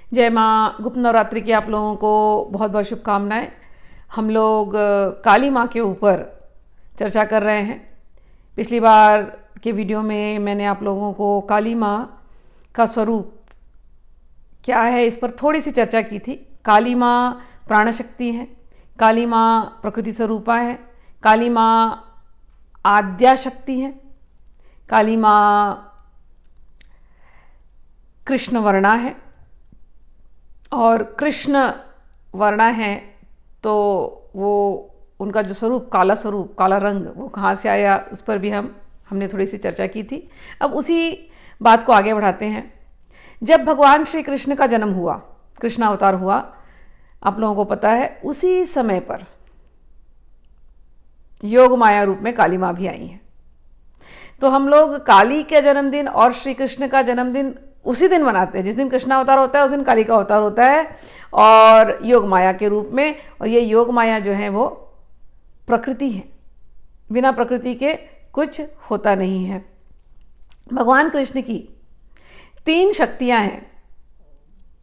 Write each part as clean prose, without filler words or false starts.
जय माँ। गुप्त नवरात्रि की आप लोगों को बहुत बहुत शुभकामनाएं। हम लोग काली माँ के ऊपर चर्चा कर रहे हैं। पिछली बार के वीडियो में मैंने आप लोगों को काली माँ का स्वरूप क्या है इस पर थोड़ी सी चर्चा की थी। काली माँ प्राण शक्ति हैं, काली माँ प्रकृति स्वरूपा है, काली माँ आद्या शक्ति हैं, काली माँ कृष्ण वर्णा है। और कृष्ण वर्णा है तो वो उनका जो स्वरूप काला स्वरूप काला रंग वो कहाँ से आया उस पर भी हमने थोड़ी सी चर्चा की थी। अब उसी बात को आगे बढ़ाते हैं। जब भगवान श्री कृष्ण का जन्म हुआ, कृष्ण अवतार हुआ, आप लोगों को पता है उसी समय पर योग माया रूप में काली माँ भी आई हैं। तो हम लोग काली का जन्मदिन और श्री कृष्ण का जन्मदिन उसी दिन मनाते हैं जिस दिन कृष्ण अवतार होता है, उस दिन काली का अवतार होता है और योग माया के रूप में। और ये योग माया जो है वो प्रकृति है, बिना प्रकृति के कुछ होता नहीं है। भगवान कृष्ण की 3 शक्तियां हैं।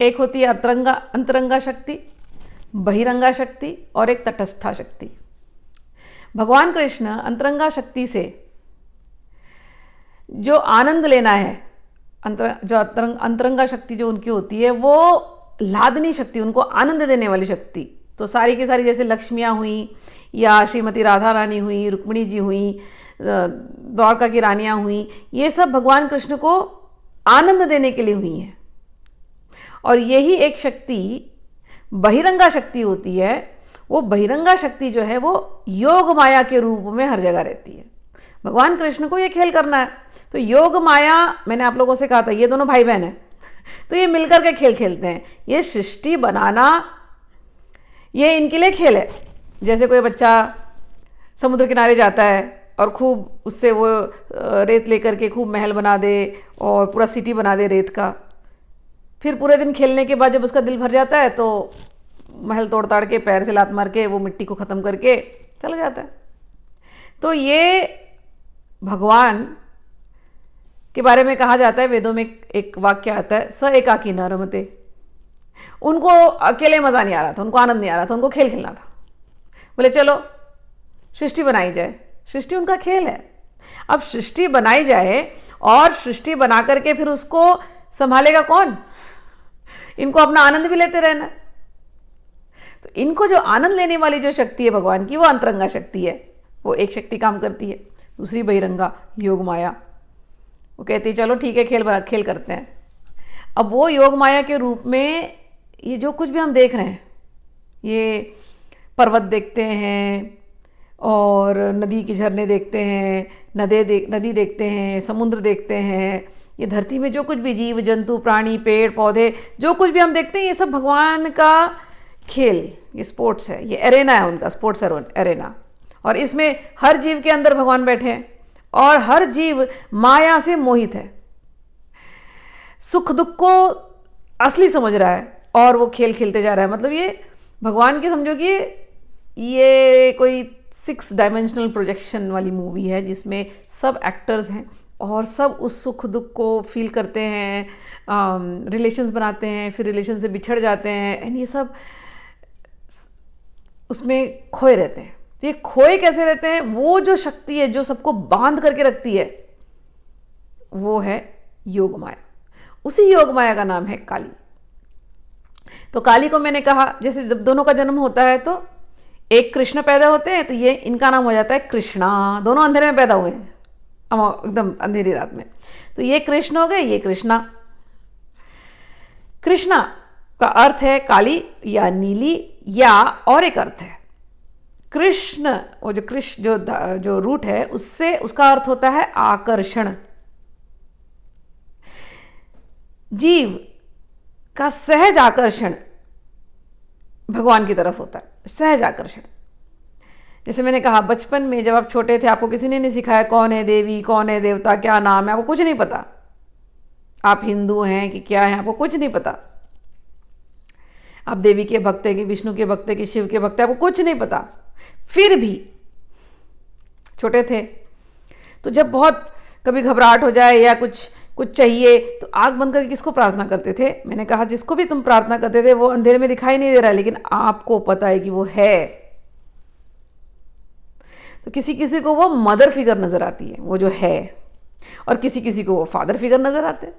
एक होती है अंतरंगा शक्ति, बहिरंगा शक्ति और एक तटस्था शक्ति। भगवान कृष्ण अंतरंगा शक्ति से जो आनंद लेना है, अंतरंगा शक्ति जो उनकी होती है वो लादनी शक्ति, उनको आनंद देने वाली शक्ति। तो सारी की सारी जैसे लक्ष्मियाँ हुई या श्रीमती राधा रानी हुई, रुक्मिणी जी हुई, द्वारका की रानियाँ हुई, ये सब भगवान कृष्ण को आनंद देने के लिए हुई हैं। और यही एक शक्ति बहिरंगा शक्ति होती है। वो बहिरंगा शक्ति जो है वो योग माया के रूप में हर जगह रहती है। भगवान कृष्ण को ये खेल करना है तो योग माया, मैंने आप लोगों से कहा था ये दोनों भाई बहन हैं तो ये मिलकर के खेल खेलते हैं। ये सृष्टि बनाना ये इनके लिए खेल है। जैसे कोई बच्चा समुद्र किनारे जाता है और खूब उससे वो रेत लेकर के खूब महल बना दे और पूरा सिटी बना दे रेत का। फिर पूरे दिन खेलने के बाद जब उसका दिल भर जाता है तो महल तोड़ ताड़ के पैर से लात मार के वो मिट्टी को ख़त्म करके चला जाता है। तो ये भगवान के बारे में कहा जाता है, वेदों में एक वाक्य आता है, स एकाकी न रमते। उनको अकेले मज़ा नहीं आ रहा था, उनको आनंद नहीं आ रहा था, उनको खेल खेलना था। बोले चलो सृष्टि बनाई जाए। सृष्टि उनका खेल है। अब सृष्टि बनाई जाए और सृष्टि बना करके फिर उसको संभालेगा कौन? इनको अपना आनंद भी लेते रहना। तो इनको जो आनंद लेने वाली जो शक्ति है भगवान की, वो अंतरंगा शक्ति है। वो एक शक्ति काम करती है। दूसरी बहिरंगा योग माया, वो कहती है चलो ठीक है खेल करते हैं। अब वो योग माया के रूप में ये जो कुछ भी हम देख रहे हैं, ये पर्वत देखते हैं और नदी के झरने देखते हैं, नदी देखते हैं, समुद्र देखते हैं, ये धरती में जो कुछ भी जीव जंतु प्राणी पेड़ पौधे जो कुछ भी हम देखते हैं, ये सब भगवान का खेल, ये स्पोर्ट्स है, ये एरेना है उनका, स्पोर्ट्स एरेना। और इसमें हर जीव के अंदर भगवान बैठे हैं और हर जीव माया से मोहित है, सुख दुख को असली समझ रहा है और वो खेल खेलते जा रहा है। मतलब ये भगवान की समझो कि ये कोई 6 डायमेंशनल प्रोजेक्शन वाली मूवी है जिसमें सब एक्टर्स हैं और सब उस सुख दुख को फील करते हैं, रिलेशंस बनाते हैं, फिर रिलेशन से बिछड़ जाते हैं एंड ये सब उसमें खोए रहते हैं। तो ये खोए कैसे रहते हैं? वो जो शक्ति है जो सबको बांध करके रखती है वो है योग माया। उसी योग माया का नाम है काली। तो काली को मैंने कहा जैसे जब दोनों का जन्म होता है तो एक कृष्ण पैदा होते हैं तो ये इनका नाम हो जाता है कृष्णा। दोनों अंधेरे में पैदा हुए हैं, एकदम अंधेरी रात में। तो ये कृष्ण हो गए, ये कृष्णा। कृष्णा का अर्थ है काली या नीली, या और एक अर्थ है कृष्ण, वो जो कृष्ण जो रूट है उससे उसका अर्थ होता है आकर्षण। जीव का सहज आकर्षण भगवान की तरफ होता है, सहज आकर्षण। जैसे मैंने कहा बचपन में जब आप छोटे थे आपको किसी ने नहीं सिखाया कौन है देवी, कौन है देवता, क्या नाम है, आपको कुछ नहीं पता। आप हिंदू हैं कि क्या हैं आपको कुछ नहीं पता। आप देवी के भक्त हैं कि विष्णु के भक्त हैं कि शिव के भक्त हैं, आपको कुछ नहीं पता। फिर भी छोटे थे तो जब बहुत कभी घबराहट हो जाए या कुछ कुछ चाहिए तो आंख बंद करके किसको प्रार्थना करते थे? मैंने कहा जिसको भी तुम प्रार्थना करते थे वो अंधेरे में दिखाई नहीं दे रहा है, लेकिन आपको पता है कि वो है। तो किसी किसी को वो मदर फिगर नजर आती है, वो जो है, और किसी किसी को वो फादर फिगर नजर आते हैं।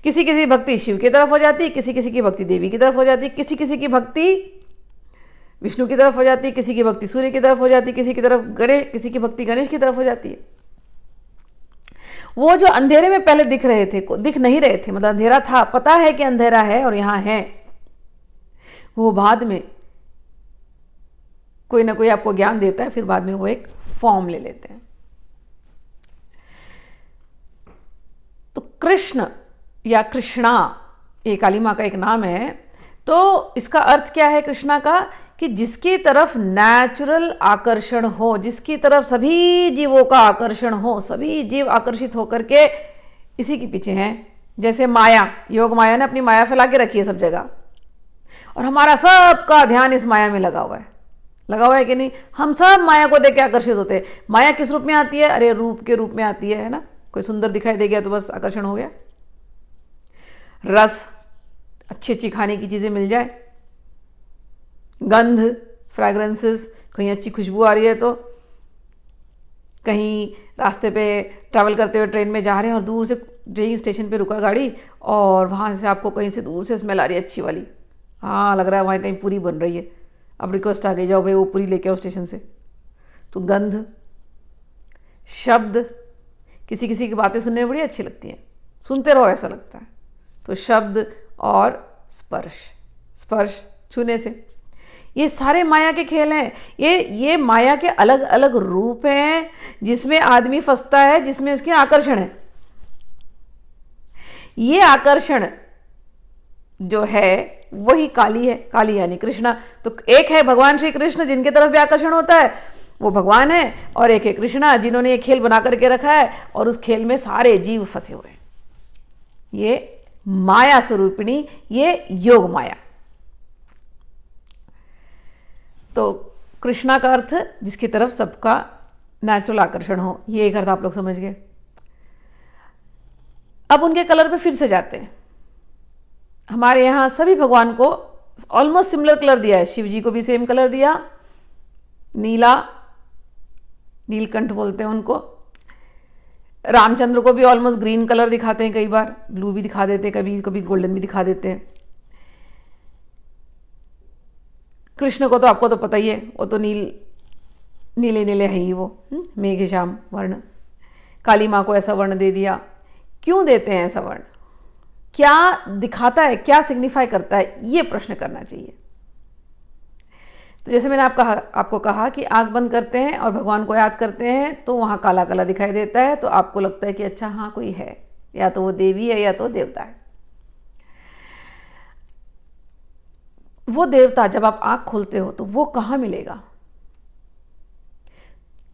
किसी किसी की भक्ति शिव की तरफ हो जाती है, किसी किसी की भक्ति देवी की तरफ हो जाती है, किसी किसी की भक्ति विष्णु की तरफ हो जाती है, किसी की भक्ति सूर्य की तरफ हो जाती है, किसी की तरफ गणेश, किसी की भक्ति गणेश की तरफ हो जाती है। वो जो अंधेरे में पहले दिख रहे थे, दिख नहीं रहे थे, मतलब अंधेरा था, पता है कि अंधेरा है और यहां है, वो बाद में कोई ना कोई आपको ज्ञान देता है, फिर बाद में वो एक फॉर्म ले लेते हैं। तो कृष्ण या कृष्णा, ये काली माँ का एक नाम है। तो इसका अर्थ क्या है कृष्णा का? कि जिसकी तरफ नेचुरल आकर्षण हो, जिसकी तरफ सभी जीवों का आकर्षण हो, सभी जीव आकर्षित होकर के इसी के पीछे हैं। जैसे माया, योग माया ने अपनी माया फैला के रखी है सब जगह, और हमारा सबका ध्यान इस माया में लगा हुआ है। लगा हुआ है कि नहीं? हम सब माया को देख के आकर्षित होते हैं। माया किस रूप में आती है? अरे रूप के रूप में आती है ना? कोई सुंदर दिखाई दे गया तो बस आकर्षण हो गया। रस, अच्छी अच्छी खाने की चीजें मिल जाए, गंध, फ्रैग्रेंसेस, कहीं अच्छी खुशबू आ रही है, तो कहीं रास्ते पे ट्रैवल करते हुए ट्रेन में जा रहे हैं और दूर से ट्रेन स्टेशन पे रुका गाड़ी, और वहाँ से आपको कहीं से दूर से स्मेल आ रही है अच्छी वाली, हाँ लग रहा है वहाँ कहीं पूरी बन रही है, अब रिक्वेस्ट आ गई जाओ भाई वो पूरी लेके आओ स्टेशन से। तो गंध, शब्द, किसी किसी की बातें सुनने में बड़ी अच्छी लगती हैं, सुनते रहो ऐसा लगता है। तो शब्द और स्पर्श, स्पर्श छूने से, ये सारे माया के खेल हैं। ये माया के अलग अलग रूप हैं जिसमें आदमी फंसता है, जिसमें उसके आकर्षण है। ये आकर्षण जो है वही काली है, काली यानी कृष्णा। तो एक है भगवान श्री कृष्ण जिनके तरफ भी आकर्षण होता है, वो भगवान है, और एक है कृष्णा जिन्होंने ये खेल बना करके रखा है और उस खेल में सारे जीव फंसे हुए हैं। ये माया स्वरूपिणी, ये योग माया। तो कृष्णा का अर्थ जिसकी तरफ सबका नेचुरल आकर्षण हो, ये एक अर्थ आप लोग समझ गए। अब उनके कलर पे फिर से जाते हैं। हमारे यहाँ सभी भगवान को ऑलमोस्ट सिमिलर कलर दिया है। शिव जी को भी सेम कलर दिया, नीला, नीलकंठ बोलते हैं उनको। रामचंद्र को भी ऑलमोस्ट ग्रीन कलर दिखाते हैं, कई बार ब्लू भी दिखा देते हैं, कभी कभी गोल्डन भी दिखा देते हैं। कृष्ण को तो आपको तो पता ही है, वो तो नीले नीले है ही वो, मेघ श्याम वर्ण। काली माँ को ऐसा वर्ण दे दिया। क्यों देते हैं ऐसा वर्ण? क्या दिखाता है, क्या सिग्निफाई करता है, ये प्रश्न करना चाहिए। तो जैसे मैंने आपको कहा कि आंख बंद करते हैं और भगवान को याद करते हैं तो वहाँ काला काला दिखाई देता है, तो आपको लगता है कि अच्छा हाँ कोई है, या तो वो देवी है या तो देवता है। वो देवता जब आप आंख खोलते हो तो वो कहाँ मिलेगा?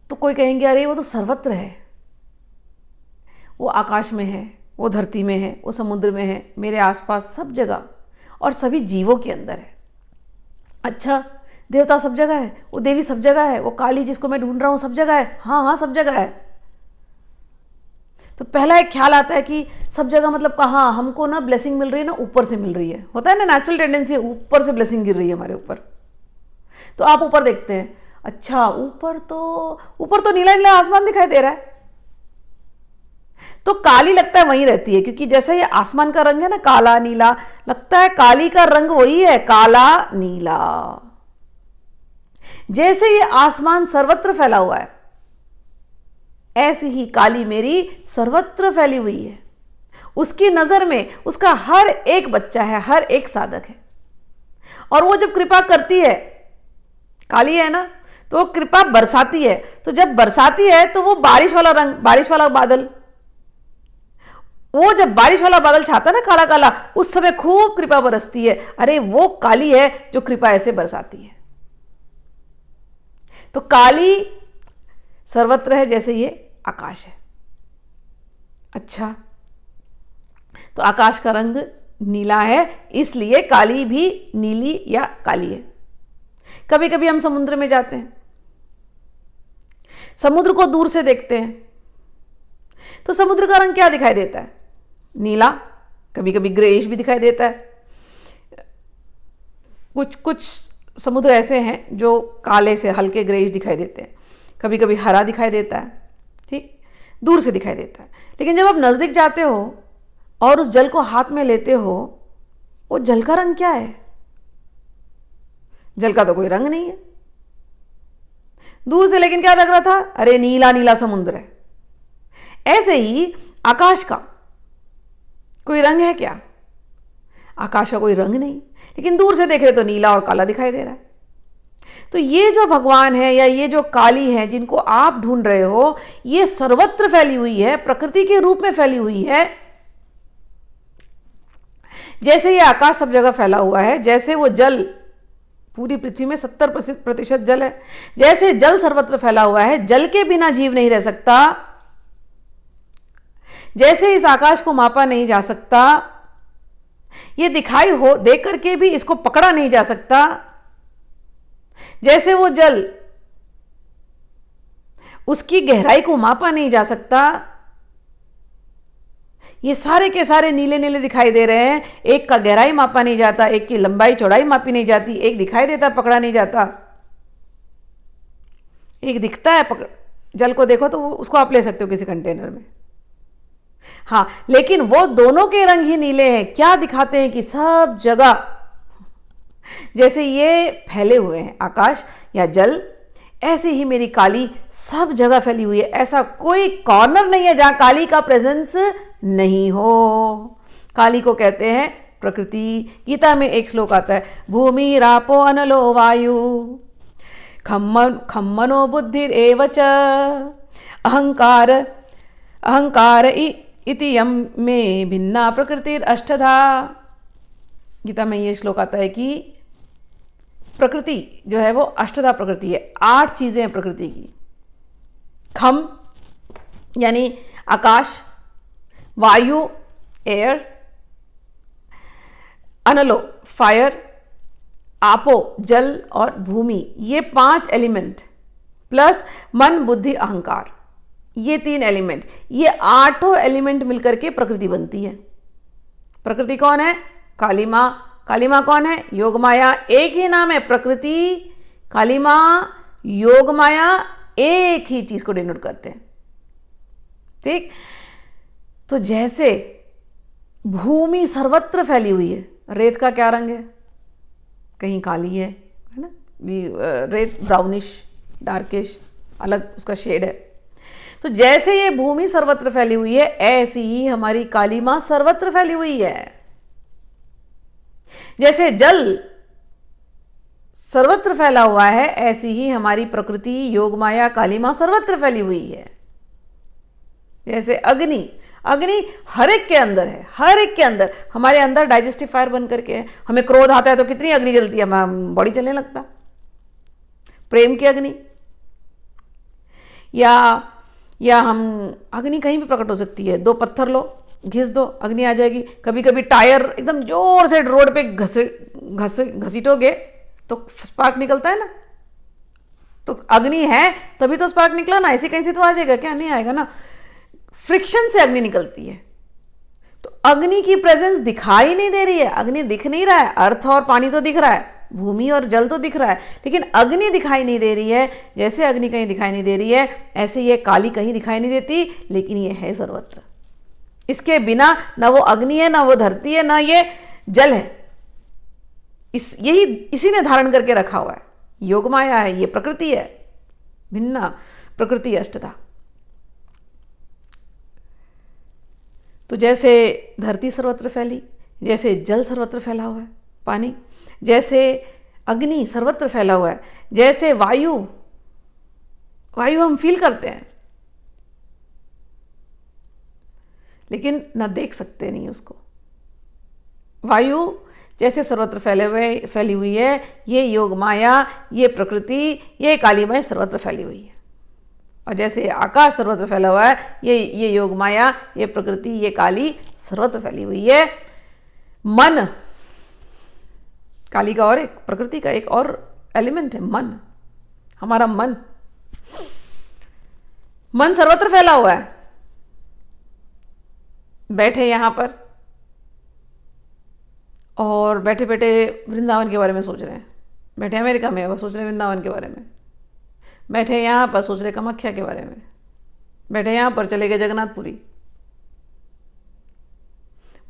तो कोई कहेंगे अरे वो तो सर्वत्र है, वो आकाश में है, वो धरती में है, वो समुद्र में है, मेरे आसपास सब जगह और सभी जीवों के अंदर है। अच्छा, देवता सब जगह है, वो देवी सब जगह है, वो काली जिसको मैं ढूंढ रहा हूं सब जगह है। हाँ हाँ सब जगह है। तो पहला एक ख्याल आता है कि सब जगह मतलब कहाँ? हमको ना ब्लेसिंग मिल रही है ना ऊपर से मिल रही है, होता है ना नेचुरल टेंडेंसी, ऊपर से ब्लेसिंग गिर रही है हमारे ऊपर। तो आप ऊपर देखते हैं, अच्छा ऊपर तो नीला नीला आसमान दिखाई दे रहा है, तो काली लगता है वहीं रहती है, क्योंकि जैसे ये आसमान का रंग है ना काला नीला, लगता है काली का रंग वही है, काला नीला। जैसे ये आसमान सर्वत्र फैला हुआ है, ऐसी ही काली मेरी सर्वत्र फैली हुई है। उसकी नजर में उसका हर एक बच्चा है, हर एक साधक है। और वो जब कृपा करती है, काली है ना, तो वो कृपा बरसाती है। तो जब बरसाती है तो वो बारिश वाला रंग, बारिश वाला बादल, वो जब बारिश वाला बादल छाता है ना काला काला, उस समय खूब कृपा बरसती है। अरे वो काली है जो कृपा ऐसे बरसाती है। तो काली सर्वत्र है जैसे ये आकाश है। अच्छा, तो आकाश का रंग नीला है, इसलिए काली भी नीली या काली है। कभी कभी हम समुद्र में जाते हैं, समुद्र को दूर से देखते हैं, तो समुद्र का रंग क्या दिखाई देता है? नीला, कभी कभी ग्रेइश भी दिखाई देता है। कुछ कुछ समुद्र ऐसे हैं जो काले से हल्के ग्रेइश दिखाई देते हैं, कभी कभी हरा दिखाई देता है, ठीक, दूर से दिखाई देता है। लेकिन जब आप नज़दीक जाते हो और उस जल को हाथ में लेते हो, वो जल का रंग क्या है? जल का तो कोई रंग नहीं है। दूर से लेकिन क्या लग रहा था? अरे नीला नीला समुद्र है। ऐसे ही आकाश का कोई रंग है क्या? आकाश का कोई रंग नहीं, लेकिन दूर से देख रहे तो नीला और काला दिखाई दे रहा है। तो ये जो भगवान है या ये जो काली है जिनको आप ढूंढ रहे हो, ये सर्वत्र फैली हुई है, प्रकृति के रूप में फैली हुई है। जैसे ये आकाश सब जगह फैला हुआ है, जैसे वो जल पूरी पृथ्वी में 70% जल है, जैसे जल सर्वत्र फैला हुआ है, जल के बिना जीव नहीं रह सकता, जैसे इस आकाश को मापा नहीं जा सकता, ये दिखाई हो देख करके भी इसको पकड़ा नहीं जा सकता, जैसे वो जल उसकी गहराई को मापा नहीं जा सकता, ये सारे के सारे नीले नीले दिखाई दे रहे हैं। एक का गहराई मापा नहीं जाता, एक की लंबाई चौड़ाई मापी नहीं जाती, एक दिखाई देता पकड़ा नहीं जाता, एक दिखता है जल को देखो तो उसको आप ले सकते हो किसी कंटेनर में। हाँ, लेकिन वो दोनों के रंग ही नीले हैं। क्या दिखाते हैं कि सब जगह जैसे ये फैले हुए हैं आकाश या जल, ऐसे ही मेरी काली सब जगह फैली हुई है। ऐसा कोई कॉर्नर नहीं है जहां काली का प्रेजेंस नहीं हो। काली को कहते हैं प्रकृति। गीता में एक श्लोक आता है, भूमि रापो अनलो वायु खम्मनो बुद्धिर एवच अहंकार इति यम में भिन्ना प्रकृतिर अष्टधा। गीता में ये श्लोक आता है कि प्रकृति जो है वो अष्टधा प्रकृति है, 8 चीजें हैं प्रकृति की। खम यानी आकाश, वायु एयर, अनलो फायर, आपो जल और भूमि, ये 5 एलिमेंट प्लस मन बुद्धि अहंकार, ये 3 एलिमेंट, ये 8 एलिमेंट मिलकर के प्रकृति बनती है। प्रकृति कौन है? काली मां। काली मां कौन है? योग माया। एक ही नाम है प्रकृति, काली मां, योग माया, एक ही चीज को डिनोट करते हैं, ठीक। तो जैसे भूमि सर्वत्र फैली हुई है, रेत का क्या रंग है? कहीं काली है ना, रेत ब्राउनिश डार्किश, अलग उसका शेड है। तो जैसे ये भूमि सर्वत्र फैली हुई है, ऐसी ही हमारी काली मां सर्वत्र फैली हुई है। जैसे जल सर्वत्र फैला हुआ है, ऐसी ही हमारी प्रकृति योग माया काली मां सर्वत्र फैली हुई है। जैसे अग्नि, अग्नि हर एक के अंदर है, हर एक के अंदर। हमारे अंदर डाइजेस्टिव फायर बन करके है। हमें क्रोध आता है तो कितनी अग्नि जलती है, बॉडी जलने लगता। प्रेम की अग्नि, या हम अग्नि कहीं भी प्रकट हो सकती है। 2 पत्थर लो, घिस दो, अग्नि आ जाएगी। कभी कभी टायर एकदम जोर से रोड पे घसीटोगे तो स्पार्क निकलता है ना, तो अग्नि है तभी तो स्पार्क निकला ना, ऐसे कहीं से तो आ जाएगा क्या? नहीं आएगा ना। फ्रिक्शन से अग्नि निकलती है। तो अग्नि की प्रेजेंस दिखाई नहीं दे रही है, अग्नि दिख नहीं रहा है। अर्थ और पानी तो दिख रहा है, भूमि और जल तो दिख रहा है, लेकिन अग्नि दिखाई नहीं दे रही है। जैसे अग्नि कहीं दिखाई नहीं दे रही है, ऐसे ये काली कहीं दिखाई नहीं देती, लेकिन ये है सर्वत्र। इसके बिना ना वो अग्नि है, ना वो धरती है, ना ये जल है। इसी ने धारण करके रखा हुआ है। योग माया है, ये प्रकृति है, भिन्ना प्रकृति अष्टधा। तो जैसे धरती सर्वत्र फैली, जैसे जल सर्वत्र फैला हुआ है, पानी, जैसे अग्नि सर्वत्र फैला हुआ है, जैसे वायु हम फील करते हैं लेकिन ना देख सकते नहीं उसको। वायु जैसे सर्वत्र फैली हुई है, ये योग माया, ये प्रकृति, ये काली माया सर्वत्र फैली हुई है। और जैसे आकाश सर्वत्र फैला हुआ है, ये योग माया, ये प्रकृति, ये काली सर्वत्र फैली हुई है। मन, काली का और एक, प्रकृति का एक और एलिमेंट है मन। हमारा मन सर्वत्र फैला हुआ है। बैठे यहाँ पर और बैठे बैठे वृंदावन के बारे में सोच रहे हैं, बैठे अमेरिका में वो सोच रहे हैं वृंदावन के बारे में, बैठे यहाँ पर सोच रहे कामाख्या के बारे में, बैठे यहाँ पर चले गए जगन्नाथपुरी।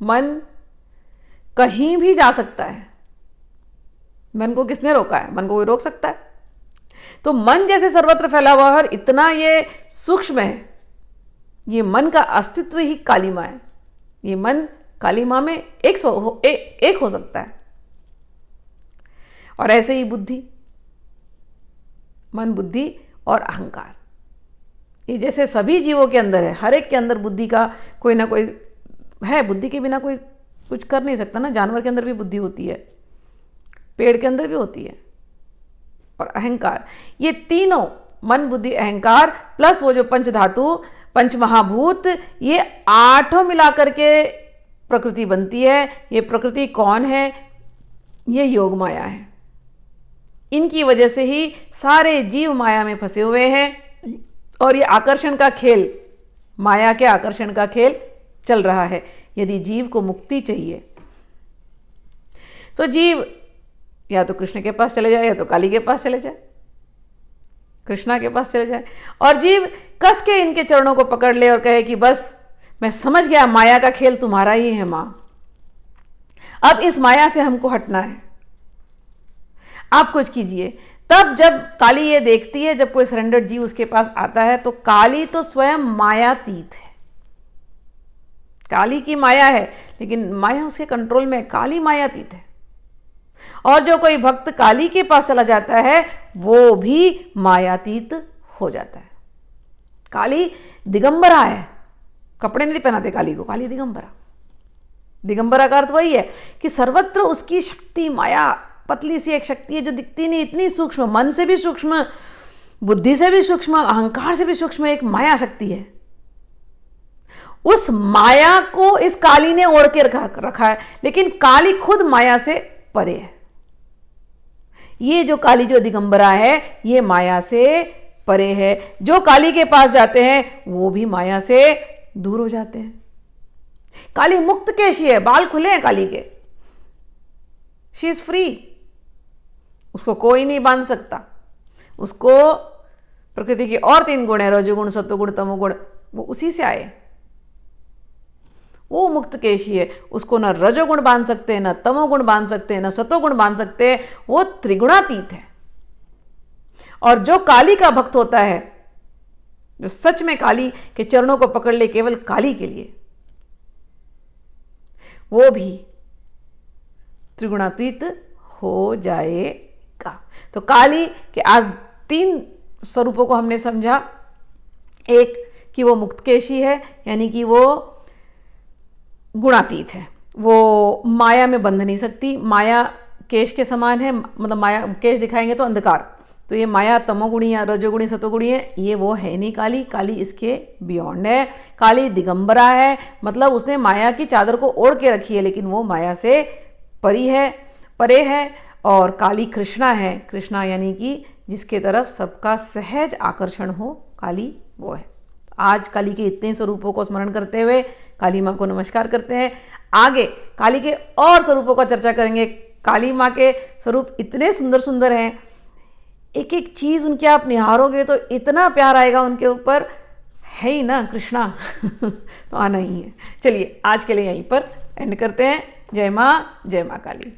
मन कहीं भी जा सकता है। मन को किसने रोका है? मन को कोई रोक सकता है? तो मन जैसे सर्वत्र फैला हुआ है और इतना ये सूक्ष्म है, ये मन का अस्तित्व ही काली माँ है। ये मन काली माँ में एक हो सकता है। और ऐसे ही बुद्धि, मन, बुद्धि और अहंकार, ये जैसे सभी जीवों के अंदर है, हर एक के अंदर बुद्धि का कोई ना कोई है। बुद्धि के बिना कोई कुछ कर नहीं सकता ना। जानवर के अंदर भी बुद्धि होती है, पेड़ के अंदर भी होती है। और अहंकार, ये तीनों मन, बुद्धि, अहंकार प्लस वो जो पंच धातु, पंच महाभूत, ये आठों मिलाकर के प्रकृति बनती है। ये प्रकृति कौन है? ये योग माया है। इनकी वजह से ही सारे जीव माया में फंसे हुए हैं और ये आकर्षण का खेल, माया के आकर्षण का खेल चल रहा है। यदि जीव को मुक्ति चाहिए तो जीव या तो कृष्ण के पास चले जाए या तो काली के पास चले जाए, कृष्णा के पास चले जाए, और जीव कस के इनके चरणों को पकड़ ले और कहे कि बस मैं समझ गया, माया का खेल तुम्हारा ही है मां, अब इस माया से हमको हटना है, आप कुछ कीजिए। तब जब काली ये देखती है, जब कोई सरेंडर्ड जीव उसके पास आता है, तो काली तो स्वयं मायातीत है। काली की माया है लेकिन माया उसके कंट्रोल में, काली मायातीत है। और जो कोई भक्त काली के पास चला जाता है वो भी मायातीत हो जाता है। काली दिगंबरा है, कपड़े नहीं पहनाते काली को, काली दिगंबरा। दिगंबरा का अर्थ वही है कि सर्वत्र उसकी शक्ति, माया पतली सी एक शक्ति है जो दिखती नहीं, इतनी सूक्ष्म, मन से भी सूक्ष्म, बुद्धि से भी सूक्ष्म, अहंकार से भी सूक्ष्म एक माया शक्ति है। उस माया को इस काली ने ओढ़ के रखा है, लेकिन काली खुद माया से परे है। ये जो काली, जो दिगंबरा है, ये माया से परे है। जो काली के पास जाते हैं वो भी माया से दूर हो जाते हैं। काली मुक्त केशी है, बाल खुले हैं काली के, शी इज फ्री, उसको कोई नहीं बांध सकता। उसको प्रकृति के और 3 गुण है, रजोगुण, सत्वगुण, तमोगुण, वो उसी से आए। वो मुक्त केशी है, उसको न रजोगुण बांध सकते हैं, न तमोगुण बांध सकते हैं, न सतोगुण बांध सकते हैं, वो त्रिगुणातीत है। और जो काली का भक्त होता है, जो सच में काली के चरणों को पकड़ ले केवल काली के लिए, वो भी त्रिगुणातीत हो जाएगा। तो काली के आज 3 स्वरूपों को हमने समझा। एक कि वो मुक्तकेशी है, यानी कि वो गुणातीत है, वो माया में बंध नहीं सकती। माया केश के समान है, मतलब माया केश दिखाएंगे तो अंधकार, तो ये माया तमोगुणी या रजोगुणी सतोगुणी है, ये वो है नहीं काली। काली इसके बियॉन्ड है। काली दिगंबरा है, मतलब उसने माया की चादर को ओढ़ के रखी है, लेकिन वो माया से परे है। और काली कृष्णा है, कृष्णा यानी कि जिसके तरफ सबका सहज आकर्षण हो, काली वो है। आज काली के इतने स्वरूपों को स्मरण करते हुए काली माँ को नमस्कार करते हैं। आगे काली के और स्वरूपों का चर्चा करेंगे। काली माँ के स्वरूप इतने सुंदर सुंदर हैं, एक एक चीज़ उनकी आप निहारोगे तो इतना प्यार आएगा उनके ऊपर, है ही ना कृष्णा तो आना ही है। चलिए आज के लिए यहीं पर एंड करते हैं। जय माँ, जय माँ काली।